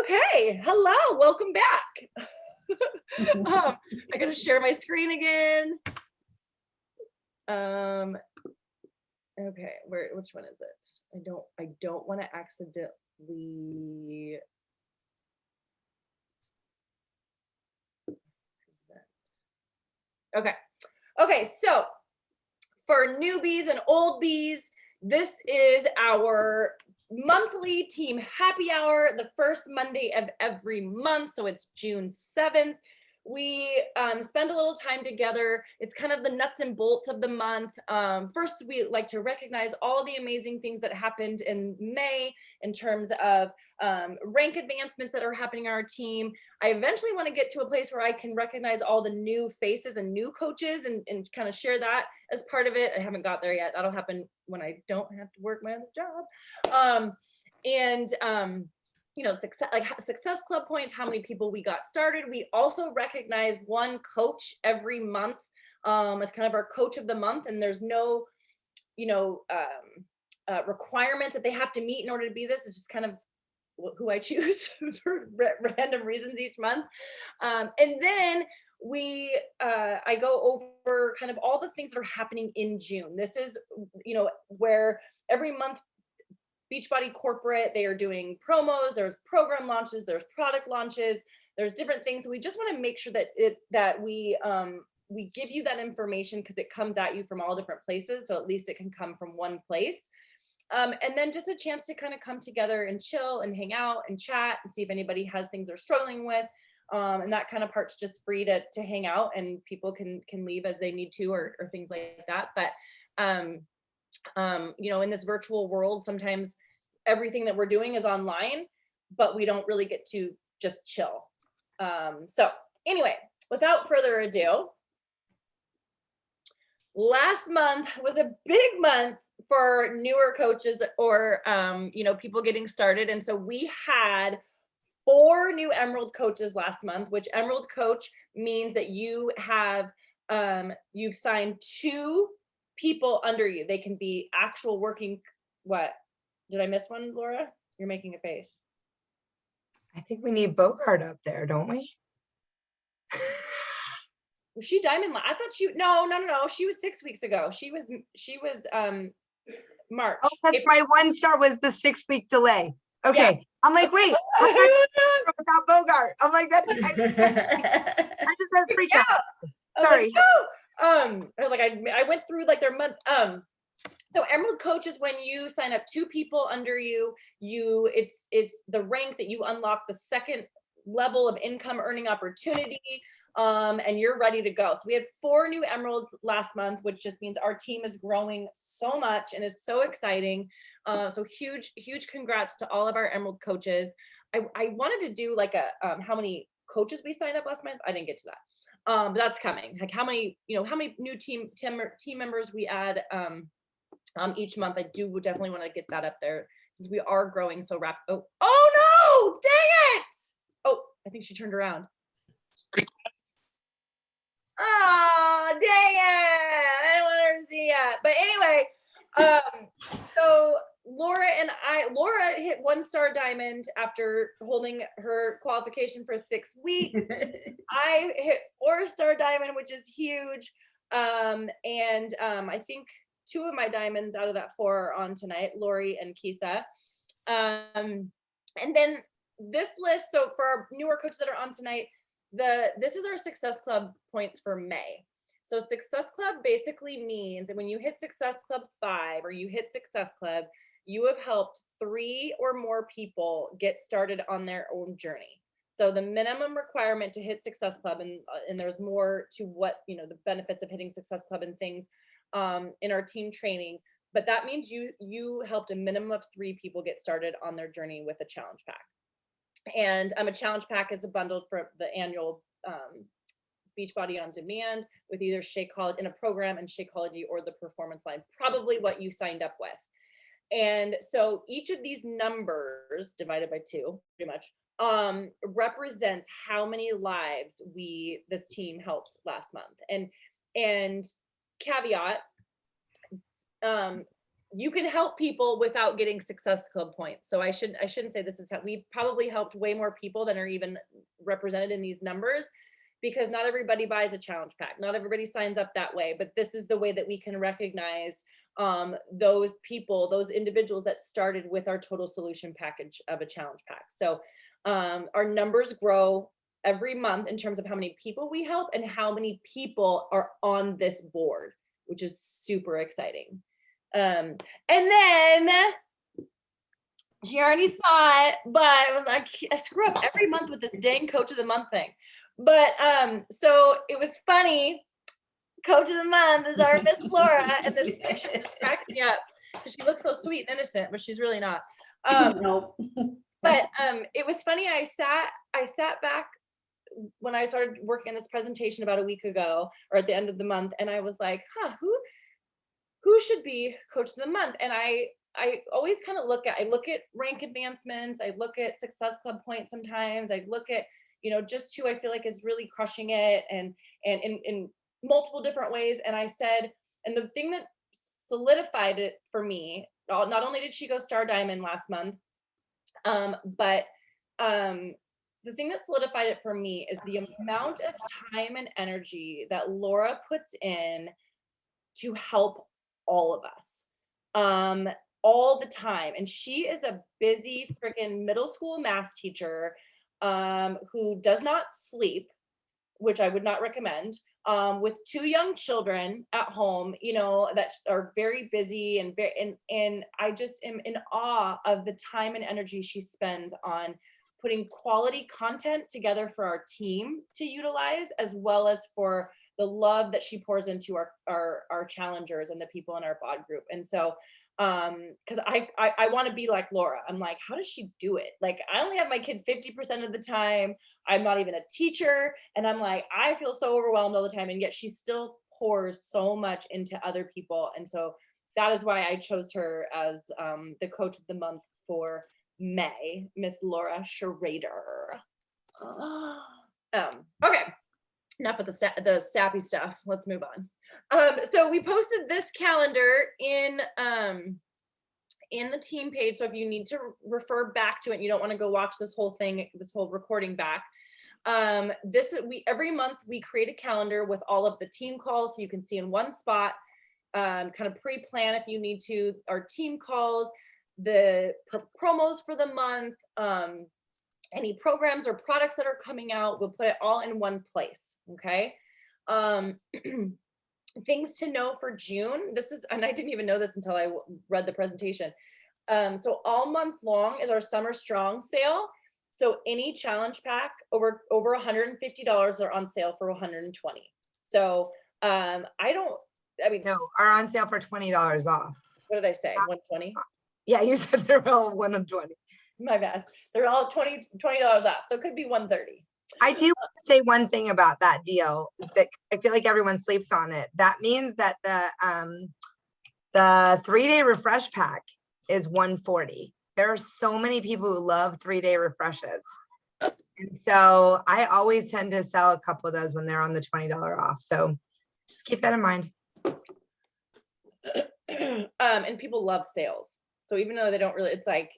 Okay, hello, welcome back. I gotta share my screen again. Okay, which one is it? I don't want to accidentally present. Okay, so for newbies and old bees, this is our monthly team happy hour, the first Monday of every month. So it's June 7th. We spend a little time together. It's kind of the nuts and bolts of the month. First, we like to recognize all the amazing things that happened in May in terms of rank advancements that are happening on our team. I eventually want to get to a place where I can recognize all the new faces and new coaches and kind of share that as part of it. I haven't got there yet. That'll happen when I don't have to work my other job. You know, success club points, how many people we got started. We also recognize one coach every month as kind of our coach of the month, and there's no, you know, requirements that they have to meet in order to be this. It's just kind of who I choose for random reasons each month. And then I go over kind of all the things that are happening in June. This is, you know, where every month Beachbody corporate, they are doing promos, there's program launches, there's product launches, there's different things. We just want to make sure that we give you that information because it comes at you from all different places. So at least it can come from one place. And then just a chance to kind of come together and chill and hang out and chat and see if anybody has things they're struggling with. And that kind of part's just free to hang out, and people can leave as they need to or things like that. But you know, in this virtual world, sometimes everything that we're doing is online, but we don't really get to just chill. So anyway, without further ado, last month was a big month for newer coaches or you know, people getting started. And so we had 4 new Emerald coaches last month, which Emerald coach means that you have you've signed 2 people under you. They can be actual working. What did I miss one, Laura? You're making a face. I think we need Bogart up there, don't we? Was she diamond? I thought no. She was 6 weeks ago. She was March. Oh, that's my 1 star was the 6-week delay. Okay. Yeah. I'm like, wait, without Bogart. I'm like, that's I just had a freak out. Sorry. Like, no. I was like, I went through like their month. So Emerald Coach is when you sign up 2 people under you. It's the rank that you unlock the second level of income earning opportunity. And you're ready to go. So we had 4 new Emeralds last month, which just means our team is growing so much and is so exciting. So huge congrats to all of our Emerald coaches. I wanted to do like a how many coaches we signed up last month. I didn't get to that. But that's coming. Like how many new team members we add each month. I do definitely want to get that up there since we are growing so rapid. Oh no, dang it. Oh, I think she turned around. Oh, dang it. I didn't want her to see it. But anyway, so Laura hit 1-star diamond after holding her qualification for 6 weeks. I hit 4-star diamond, which is huge. I think 2 of my diamonds out of that 4 are on tonight, Lori and Kisa. And then this list, so for our newer coaches that are on tonight, this is our Success Club points for May. So Success Club basically means that when you hit Success Club 5 or you hit Success Club, you have helped 3 or more people get started on their own journey. So the minimum requirement to hit Success Club, and there's more to what, you know, the benefits of hitting Success Club and things in our team training, but that means you helped a minimum of 3 people get started on their journey with a challenge pack. And a challenge pack is a bundle for the annual Beachbody on Demand with either Shakeology in a program and Shakeology or the Performance Line, probably what you signed up with. And so each of these numbers divided by 2 pretty much represents how many lives this team helped last month. And caveat, you can help people without getting Success Club points. So I shouldn't say this is how we've probably helped way more people than are even represented in these numbers, because not everybody buys a challenge pack. Not everybody signs up that way, but this is the way that we can recognize those people, those individuals that started with our total solution package of a challenge pack. So our numbers grow every month in terms of how many people we help and how many people are on this board, which is super exciting. And then she already saw it, but I was like, I screw up every month with this dang coach of the month thing. But so it was funny. Coach of the month is our Miss Laura, and this picture just cracks me up because she looks so sweet and innocent, but she's really not. Nope. But it was funny. I sat back when I started working on this presentation about a week ago, or at the end of the month, and I was like, who should be coach of the month? And I always kind of look at rank advancements, I look at Success Club points sometimes, I look at, just who I feel like is really crushing it, and in multiple different ways. And I said, and the thing that solidified it for me, not only did she go Star Diamond last month, but the thing that solidified it for me is the amount of time and energy that Laura puts in to help all of us all the time. And she is a busy freaking middle school math teacher who does not sleep, which I would not recommend, with 2 young children at home, that are very busy, and I just am in awe of the time and energy she spends on putting quality content together for our team to utilize, as well as for the love that she pours into our challengers and the people in our bod group. And so because I want to be like Laura. I'm like, how does she do it? Like, I only have my kid 50% of the time. I'm not even a teacher. And I'm like, I feel so overwhelmed all the time. And yet she still pours so much into other people. And so that is why I chose her as the coach of the month for May, Miss Laura Schrader. Okay. Enough of the sappy stuff. Let's move on. So we posted this calendar in the team page. So if you need to refer back to it, and you don't want to go watch this whole thing, this whole recording back. Every month we create a calendar with all of the team calls, so you can see in one spot, kind of pre-plan if you need to, our team calls, the promos for the month, any programs or products that are coming out. We'll put it all in one place. Okay. Things to know for June. And I didn't even know this until I read the presentation. So all month long is our Summer Strong sale. So any challenge pack over $150 are on sale for $120. So no, are on sale for $20 off. What did I say? 120? Yeah, you said they're all 120. My bad. They're all $20 off. So it could be 130. I do want to say one thing about that deal that I feel like everyone sleeps on it. That means that the 3-day refresh pack is $140. There are so many people who love 3-day refreshes. And so I always tend to sell a couple of those when they're on the $20 off. So just keep that in mind. And people love sales. So even though they don't really, it's like,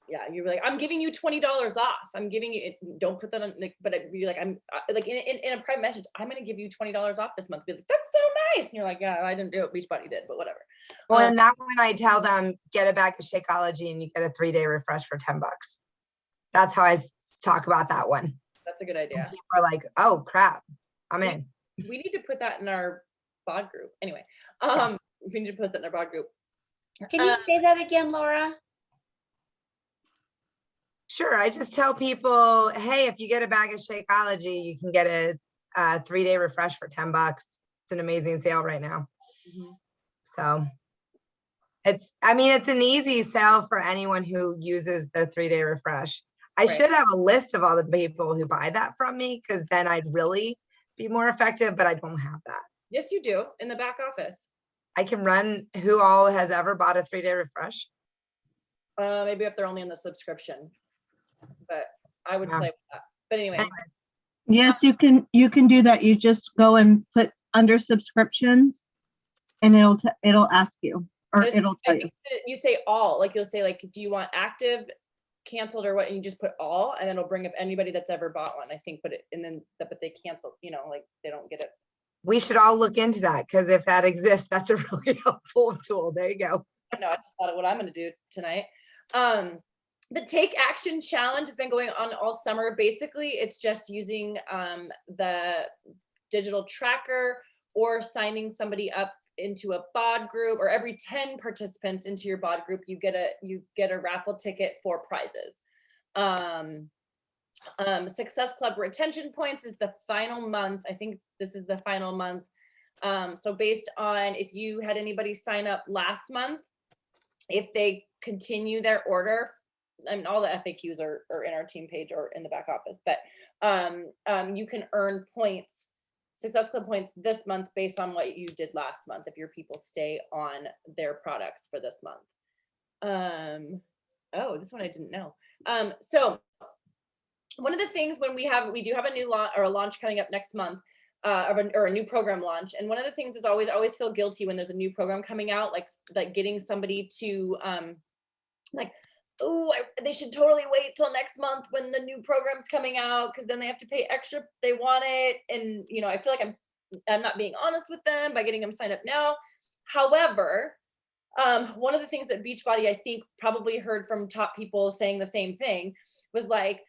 yeah, you're like, I'm giving you $20 off. I'm giving you, don't put that on, like, but it'd be like, I'm like in a private message, I'm going to give you $20 off this month. Be like, that's so nice. And you're like, yeah, I didn't do it. Beachbody did, but whatever. Well, and that one I tell them, get a bag of Shakeology and you get a 3-day refresh for $10. That's how I talk about that one. That's a good idea. And people are like, oh crap, I'm in. We need to put that in our bod group. Anyway, we need to post that in our bod group. Can you say that again, Laura? Sure. I just tell people, hey, if you get a bag of Shakeology, you can get a 3-day refresh for $10. It's an amazing sale right now. Mm-hmm. So it's an easy sale for anyone who uses the 3-day refresh. I should have a list of all the people who buy that from me, because then I'd really be more effective, but I don't have that. Yes, you do, in the back office. I can run who all has ever bought a 3-day refresh. Maybe if they're only in the subscription, but I would play with that. But anyway. Anyways. Yes, you can do that. You just go and put under subscriptions and it'll ask you. or It's- it'll I tell you. think that you say all, like you'll say like, do you want active, canceled, or what? And you just put all, and then it'll bring up anybody that's ever bought one, I think, but they cancel, like they don't get it. We should all look into that, because if that exists, that's a really helpful tool. There you go. No, I just thought of what I'm gonna do tonight. The Take Action Challenge has been going on all summer. Basically, it's just using the digital tracker or signing somebody up into a bod group, or every 10 participants into your bod group, you get a raffle ticket for prizes. Success Club retention points is the final month. I think this is the final month. So based on if you had anybody sign up last month, if they continue their order, I mean, all the FAQs are in our team page or in the back office, but you can earn points, Success Club points this month based on what you did last month, if your people stay on their products for this month. Oh, this one I didn't know. So one of the things when we do have a new launch coming up next month, or a new program launch. And one of the things is always feel guilty when there's a new program coming out, like getting somebody to like, oh, they should totally wait till next month when the new program's coming out, because then they have to pay extra if they want it. And I feel like I'm not being honest with them by getting them signed up now. However, one of the things that Beachbody, I think, probably heard from top people saying the same thing was like,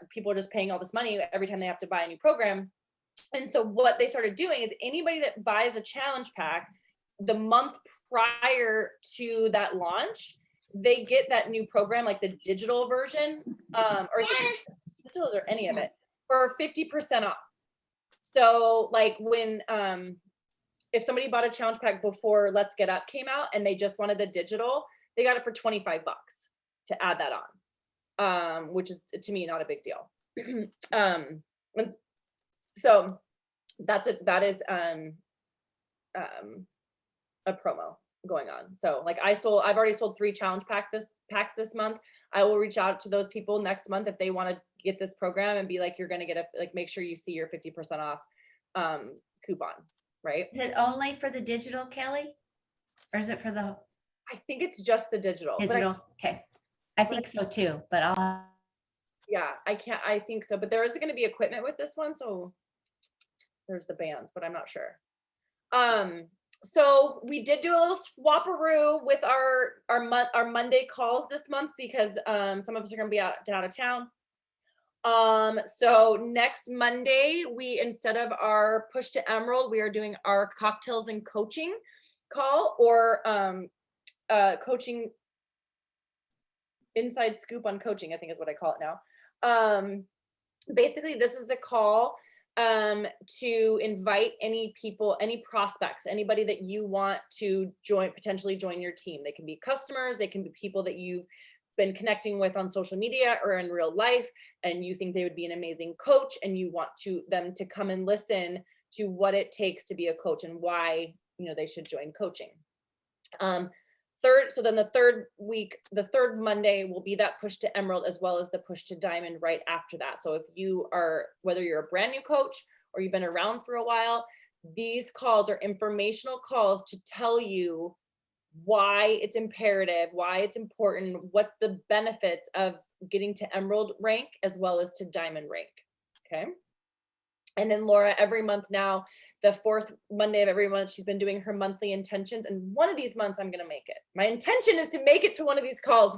people are just paying all this money every time they have to buy a new program. And so what they started doing is anybody that buys a challenge pack the month prior to that launch, they get that new program, like the digital version, or digital or any of it, for 50% off. So like when, if somebody bought a challenge pack before Let's Get Up came out and they just wanted the digital, they got it for $25 to add that on, which is to me not a big deal. So that is a promo going on. So like I've already sold 3 challenge packs this month. I will reach out to those people next month if they want to get this program and be like, you're going to get make sure you see your 50% off coupon, right? Is it only for the digital, Kelly? Or is it for the I think it's just the digital. digital? Okay. I think so too, but I think so, but there is going to be equipment with this one. So there's the bands, but I'm not sure. So we did do a little swap-a-roo with our Monday calls this month because some of us are going to be out of town. So next Monday, instead of our Push to Emerald, we are doing our cocktails and coaching call, or coaching inside scoop on coaching, I think is what I call it now. Basically, this is the call to invite any people, any prospects, anybody that you want to potentially join your team. They can be customers, they can be people that you've been connecting with on social media or in real life, and you think they would be an amazing coach, and you want them to come and listen to what it takes to be a coach and why they should join coaching. So then the third Monday will be that Push to Emerald, as well as the Push to Diamond right after that. So if whether you're a brand new coach or you've been around for a while, these calls are informational calls to tell you why it's imperative, why it's important, what the benefits of getting to Emerald rank as well as to Diamond rank. Okay. And then Laura, every month now, the 4th Monday of every month, she's been doing her monthly intentions. And one of these months, I'm going to make it. My intention is to make it to one of these calls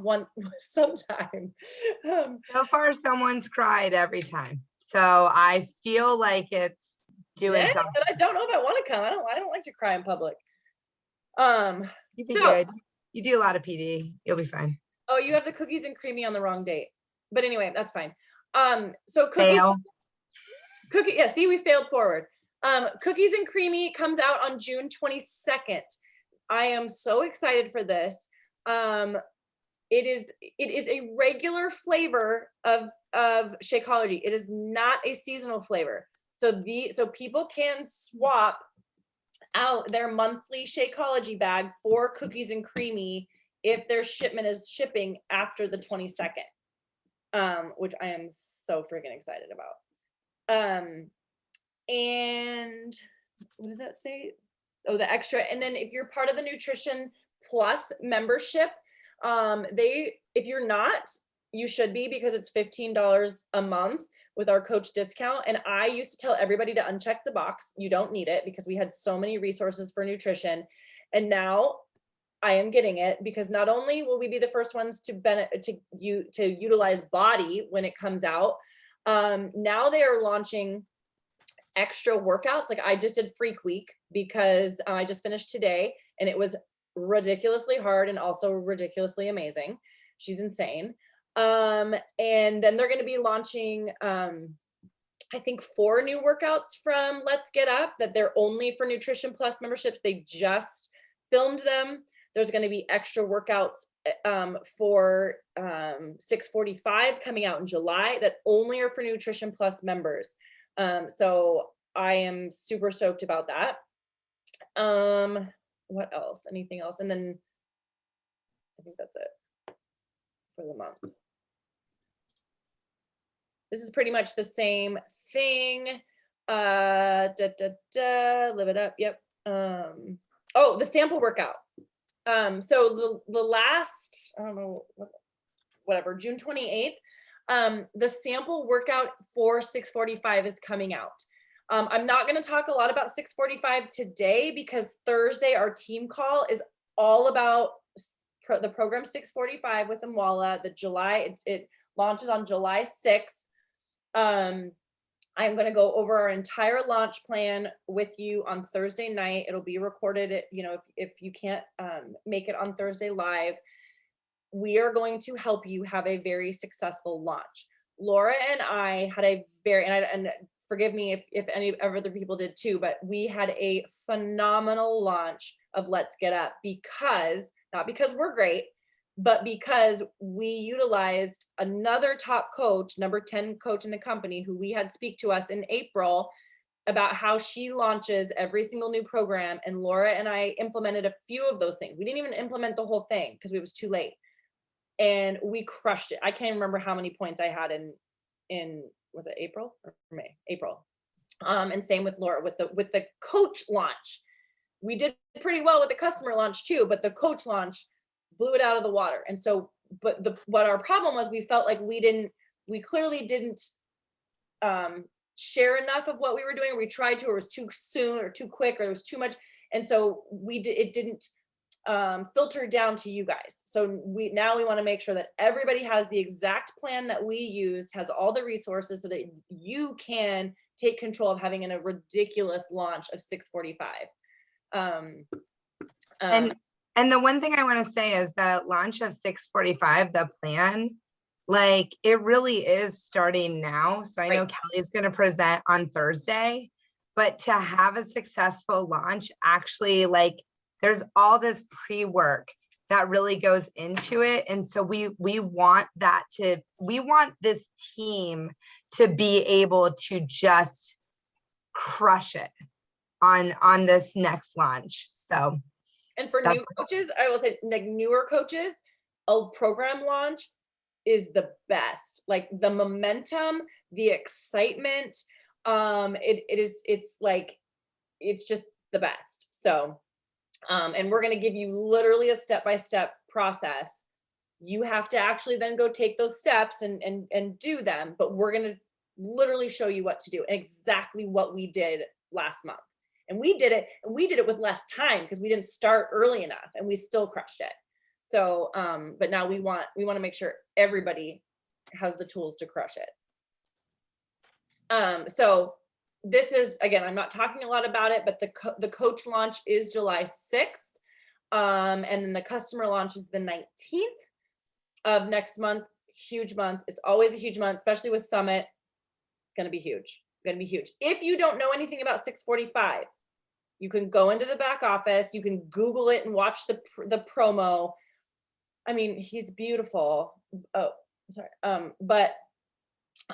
sometime. So far, someone's cried every time. So I feel like it's doing something. But I don't know if I want to come. I don't like to cry in public. You be good. You do a lot of PD. You'll be fine. Oh, you have the cookies and creamy on the wrong date. But anyway, that's fine. So cookie. Yeah, see, we failed forward. Cookies and Creamy comes out on June 22nd. I am so excited for this. It is a regular flavor of Shakeology. It is not a seasonal flavor. So people can swap out their monthly Shakeology bag for Cookies and Creamy if their shipment is shipping after the 22nd, which I am so freaking excited about. And what does that say? Oh, the extra. And then if you're part of the Nutrition Plus membership, if you're not, you should be, because it's $15 a month with our coach discount. And I used to tell everybody to uncheck the box. You don't need it, because we had so many resources for nutrition. And now I am getting it, because not only will we be the first ones to utilize Body when it comes out, now they are launching extra workouts. Like I just did Freak Week, because I just finished today, and it was ridiculously hard and also ridiculously amazing. She's insane. And then they're going to be launching, I think 4 new workouts from Let's Get Up that they're only for Nutrition Plus memberships. They just filmed them. There's going to be extra workouts for 645 coming out in July that only are for Nutrition Plus members. So I am super stoked about that. What else? Anything else? And then I think that's it for the month. This is pretty much the same thing. Live it up. Yep. Oh, the sample workout. So the last, I don't know, whatever, June 28th, the sample workout for 645 is coming out. I'm not going to talk a lot about 645 today, because Thursday, our team call is all about the program 645 with Mwala. It launches on July 6th. I'm going to go over our entire launch plan with you on Thursday night. It'll be recorded. If you can't make it on Thursday live, we are going to help you have a very successful launch. Laura and I had a very, and forgive me if any other people did too, but we had a phenomenal launch of Let's Get Up, not because we're great, but because we utilized another top coach, number 10 coach in the company, who we had speak to us in April about how she launches every single new program. And Laura and I implemented a few of those things. We didn't even implement the whole thing because it was too late. And we crushed it. I can't remember how many points I had in was it April or May? April. And same with Laura with the coach launch. We did pretty well with the customer launch too, but the coach launch blew it out of the water. And so, what our problem was, we felt like we clearly didn't share enough of what we were doing, or we tried to, or it was too soon or too quick, or there was too much. And so it didn't filter down to you guys. So we want to make sure that everybody has the exact plan that we use, has all the resources, so that you can take control of having a ridiculous launch of 645. And the one thing I want to say is that launch of 645, the plan, like it really is starting now. So I know Kelly's going to present on Thursday, but to have a successful launch, actually, like there's all this pre-work that really goes into it. And so we want this team to be able to just crush it on this next launch. So. And for new coaches, I will say, like newer coaches, a program launch is the best. Like the momentum, the excitement, it's just the best. So, and we're going to give you literally a step-by-step process. You have to actually then go take those steps and do them, but we're going to literally show you what to do, exactly what we did last month. And we did it with less time because we didn't start early enough, and we still crushed it. So, but now we want to make sure everybody has the tools to crush it. So this is, again, I'm not talking a lot about it, but the coach launch is July 6th. And then the customer launch is the 19th of next month. Huge month. It's always a huge month, especially with Summit. It's going to be huge. If you don't know anything about 645, you can go into the back office, you can Google it and watch the promo. I mean, he's beautiful. Oh, sorry. But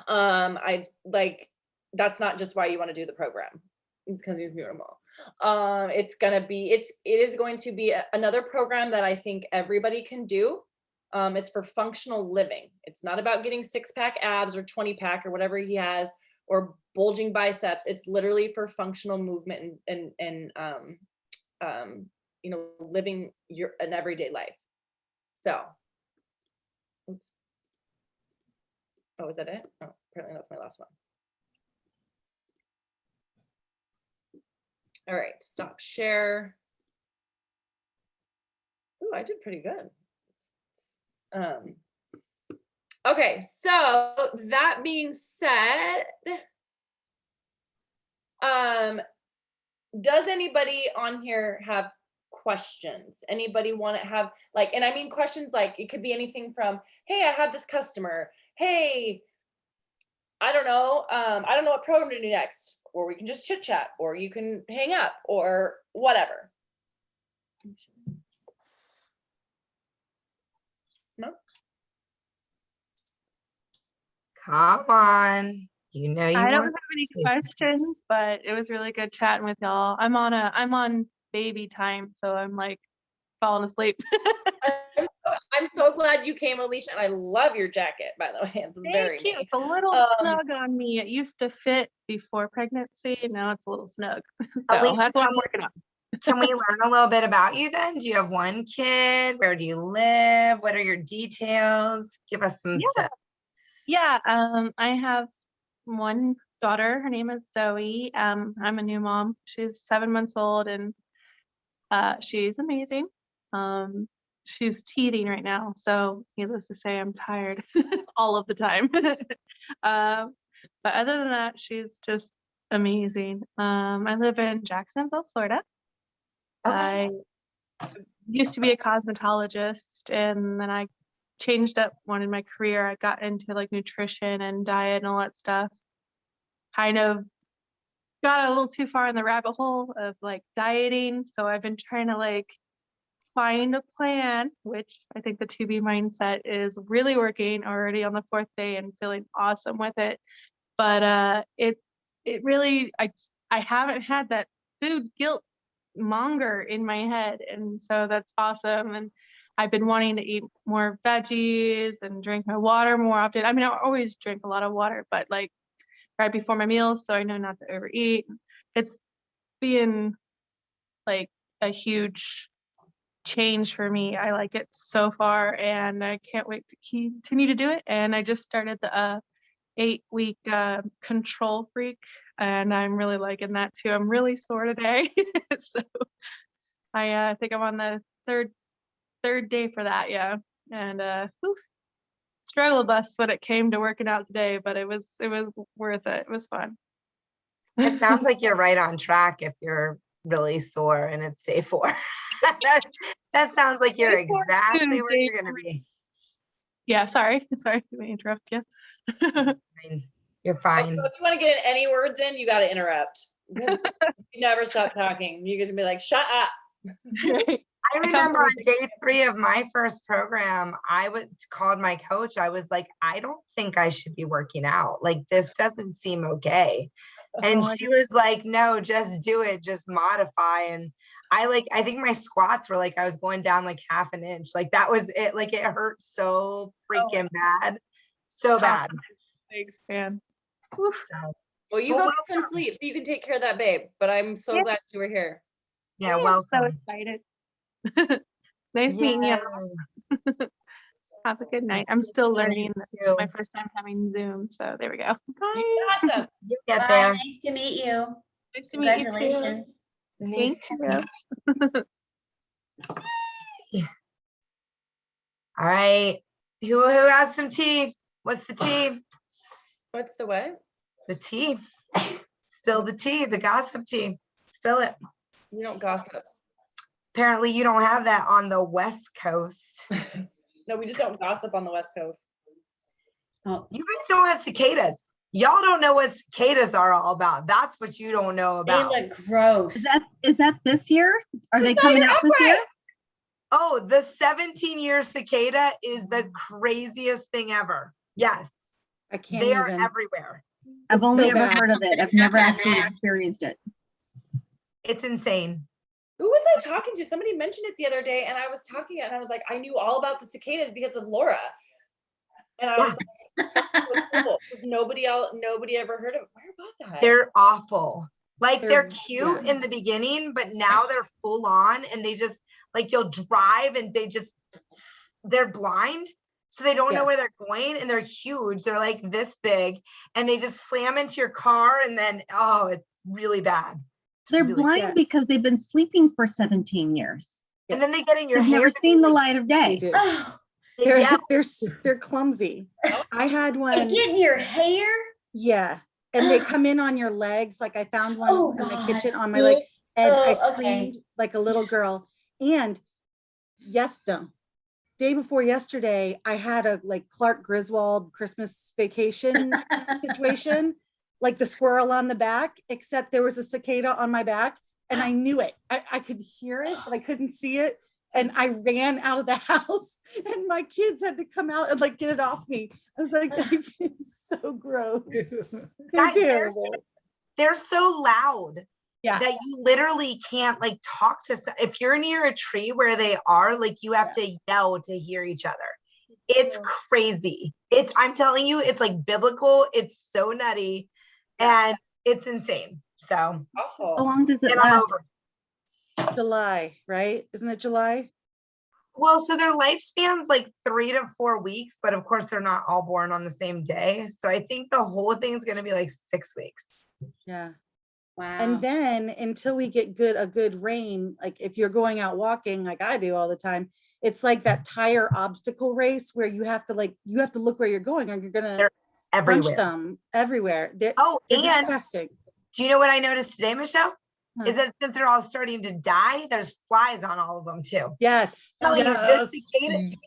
I like, that's not just why you want to do the program. It's because he's beautiful. It is going to be another program that I think everybody can do. It's for functional living. It's not about getting 6-pack abs or 20-pack or whatever he has, or bulging biceps. It's literally for functional movement and living an everyday life. So, oh, is that it? Oh, apparently that's my last one. All right, stop share. Ooh, I did pretty good. Okay, so that being said, does anybody on here have questions? Anybody want to have and I mean questions like it could be anything from, hey, I have this customer. Hey, I don't know what program to do next, or we can just chit chat, or you can hang up, or whatever. No? Come on. You know you I don't want have any to say questions, but it was really good chatting with y'all. I'm on baby time, so I'm like falling asleep. I'm so glad you came, Alicia, and I love your jacket, by the way. It's very Thank you. nice. It's a little snug on me. It used to fit before pregnancy, and now it's a little snug. So Alicia, that's what I'm working on. Can we learn a little bit about you then? Do you have one kid? Where do you live? What are your details? Give us some stuff. Yeah, I have one daughter. Her name is Zoe. I'm a new mom. She's 7 months old, and she's amazing. She's teething right now, so needless to say, I'm tired all of the time. But other than that, she's just amazing. I live in Jacksonville, Florida. Okay. I used to be a cosmetologist, and then I changed up one in my career. I got into like nutrition and diet and all that stuff. Kind of got a little too far in the rabbit hole of like dieting. So I've been trying to like find a plan, which I think the 2B mindset is really working already on the 4th day and feeling awesome with it. But it really, I haven't had that food guilt monger in my head, and so that's awesome. And I've been wanting to eat more veggies and drink my water more often. I mean, I always drink a lot of water, but like right before my meals, so I know not to overeat. It's been like a huge change for me. I like it so far, and I can't wait to continue to do it. And I just started the 8-week control freak, and I'm really liking that too. I'm really sore today. So I think I'm on the third day for that. Yeah. And struggle bus when it came to working out today, but it was worth it. It was fun. It sounds like you're right on track if you're really sore and it's day 4. that sounds like you're Day 4 to exactly where day you're gonna 3. be. Yeah, sorry, let me interrupt you. I mean, you're So fine. if you want to get any words in, you got to interrupt. Because you never stop talking. You're going to be like, shut up. I remember on day 3 of my first program, I called my coach. I was like, I don't think I should be working out. Like, this doesn't seem okay. And she was like, no, just do it, just modify. And I think my squats were like, I was going down like half an inch. Like, that was it. Like, it hurt so freaking bad. So bad. Thanks, man. So, Well, you Well, go get some sleep so you can take care of that babe. But I'm so Yeah. glad you were here. yeah, I'm so welcome. excited. Nice meeting you. Yay. Have a good night. I'm still You learning. This is too. my first time having Zoom, so there we go. Bye. Awesome. You get Bye, there. nice to meet you. Nice to meet you too. Congratulations. Nice Thank to you. meet you. All right. Who has some tea? What's the tea? What's the what? The tea. Spill the tea, the gossip tea. Spill it. You don't gossip. Apparently you don't have that on the West Coast. No, we just don't gossip on the West Coast. Oh, You guys don't have cicadas. Y'all don't know what cicadas are all about. That's what you don't know they about. look gross. Is that this year? Are they It's not coming even out this year? upright. Oh, the 17-year cicada is the craziest thing ever. Yes, I can't they are even. everywhere. I've only so ever bad. heard of it. I've never actually experienced it. It's insane. Who was I talking to? Somebody mentioned it the other day, and I was talking and I was like, I knew all about the cicadas because of Laura. And I was like, that's so cool, because nobody ever heard of it. Where was that? They're awful. Like They're- they're cute yeah. in the beginning, but now they're full on and they just like you'll drive and they're blind. So they don't know Yes. where they're going and they're huge. They're like this big and they just slam into your car and then, oh, it's really bad. It's They're really- blind Yeah. because they've been sleeping for 17 years. And then they get in your They've hair. never and seen the they- light of They day. do. Oh, they They're, yell. they're clumsy. I had they one, get in your hair? yeah, and they come in on your legs. Like I found one Oh, in the God. kitchen on my leg, and I Oh, okay. screamed like a little girl. And day before yesterday, I had a like Clark Griswold Christmas vacation situation, like the squirrel on the back, except there was a cicada on my back, and I knew it. I could hear it, but I couldn't see it. And I ran out of the house, and my kids had to come out and like get it off me. I was like, it's so gross. They're Guys, terrible. They're so loud Yeah. that you literally can't like talk to, if you're near a tree where they are, like you have to yell to hear each other. It's Yeah. crazy. I'm telling you, it's like biblical. It's so nutty and it's insane. So, How Awful. long does it and I'm last? over. July, right? Isn't it July? Well, so their lifespan's like 3 to 4 weeks, but of course they're not all born on the same day. So I think the whole thing's gonna be like 6 weeks. Yeah. Wow. And then until we get a good rain, like if you're going out walking like I do all the time, it's like that tire obstacle race where you have to look where you're going or you're gonna They're crunch Everywhere. them everywhere. They're Oh, and disgusting. do you know what I noticed today, Michelle? Huh. Is that since they're all starting to die, there's flies on all of them too. Yes. Telling you, Yes.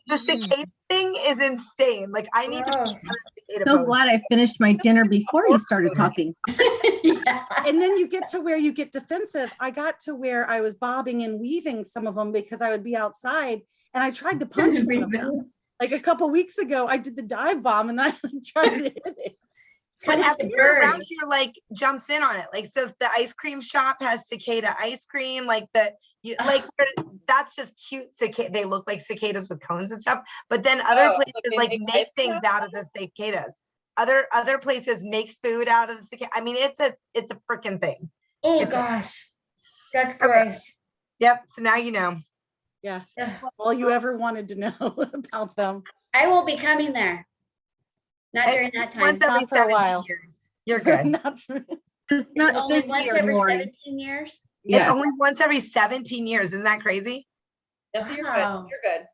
the cicada thing is insane. Like I need to make Gross. another cicada So post. glad I finished my dinner before you started talking. Yeah. And then you get to where you get defensive. I got to where I was bobbing and weaving some of them because I would be outside and I tried to punch one of them. Like a couple weeks ago, I did the dive bomb and I tried to hit it. But It's everyone birds. around here like jumps in on it. Like so if the ice cream shop has cicada ice cream, like that's just cute cicada. They look like cicadas with cones and stuff. But then other Oh, so places they like make make ice cream things out out of the cicadas. Other places make food out of the cicada. I mean, it's a freaking thing. Oh, It's a- gosh. That's Okay. gross. Yep. So now you know. Yeah. Ugh. All you ever wanted to know about them. I will be coming there. Not during It's that time. once every Not for a 17 while. years. You're good. Not for- It's It's not only this once year, every Lori. 17 years. It's Yes. only once every 17 years. Isn't that crazy? Yes, you're Wow. good. You're good.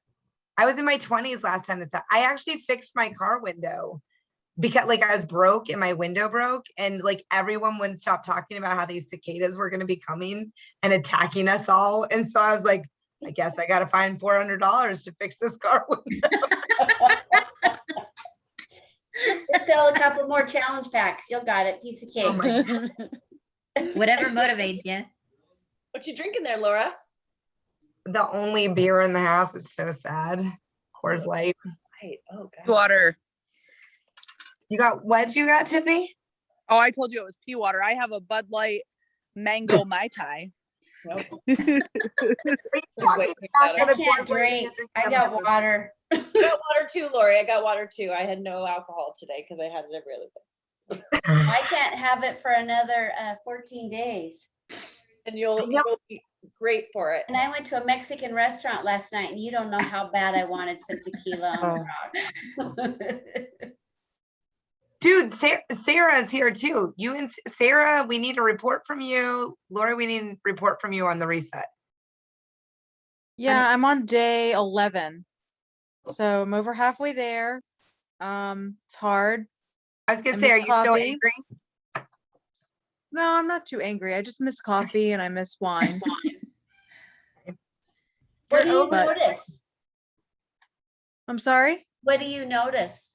I was in my 20s last time I actually fixed my car window because like I was broke and my window broke and like everyone wouldn't stop talking about how these cicadas were going to be coming and attacking us all. And so I was like, I guess I got to find $400 to fix this car window. Let's sell a couple more challenge packs. You'll got it. Piece of cake. Oh my- Whatever motivates you. What you drinking there, Laura? The only beer in the house. It's so sad. Coors Light. Right. Oh god. Water. What'd you got, Tiffany? Oh, I told you it was pea water. I have a Bud Light mango Mai Tai. Nope. Are you talking Wait, trash I at a can't Coors Light? drink. You drink I some got of it. water. I got water too, Lori. I got water too. I had no alcohol today because I had it every other day. I can't have it for another 14 days. And you'll know. be great for it. And I went to a Mexican restaurant last night and you don't know how bad I wanted some tequila on the rocks. Dude, Sarah's here too. You and Sarah, we need a report from you. Laura, we need a report from you on the reset. Yeah, I'm on day 11. So I'm over halfway there. It's hard. I was gonna I say, are miss you still coffee. angry? No, I'm not too angry. I just miss coffee and I miss wine. What do you But- notice? I'm sorry. What do you notice?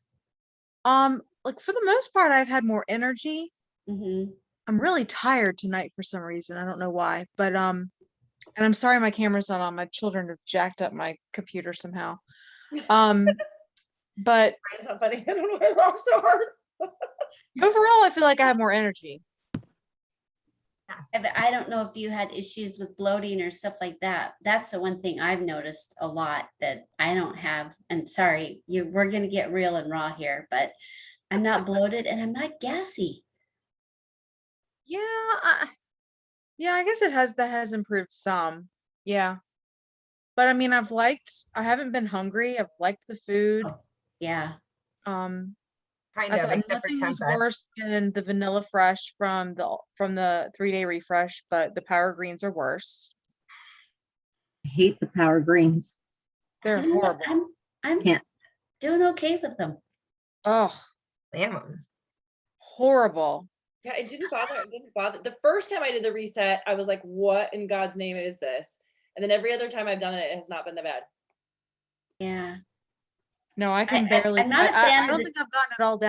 Like for the most part, I've had more energy. Mhm. I'm really tired tonight for some reason. I don't know why, but and I'm sorry my camera's not on. My children have jacked up my computer somehow. But It's not funny. I don't know why I laughed so hard. overall, I feel like I have more energy. I don't know if you had issues with bloating or stuff like that. That's the one thing I've noticed a lot that I don't have. And sorry, we're gonna get real and raw here, but I'm not bloated and I'm not gassy. Yeah, Yeah, I guess that has improved some. Yeah. But I mean, I haven't been hungry. I've liked the food. Yeah. Um, Kind I of, thought except for nothing was Tempeh. worse than the vanilla fresh from the 3-day refresh, but the power greens are worse. I hate the power greens. They're You know what? horrible. I'm Can't. doing okay with them. Oh, Lamb. horrible. Yeah, it didn't bother. It didn't bother. The first time I did the reset, I was like, "What in God's name is this?" And then every other time I've done it, it has not been that bad. Yeah. No, I can barely. I'm not a fan I of don't the think I've gotten it all down.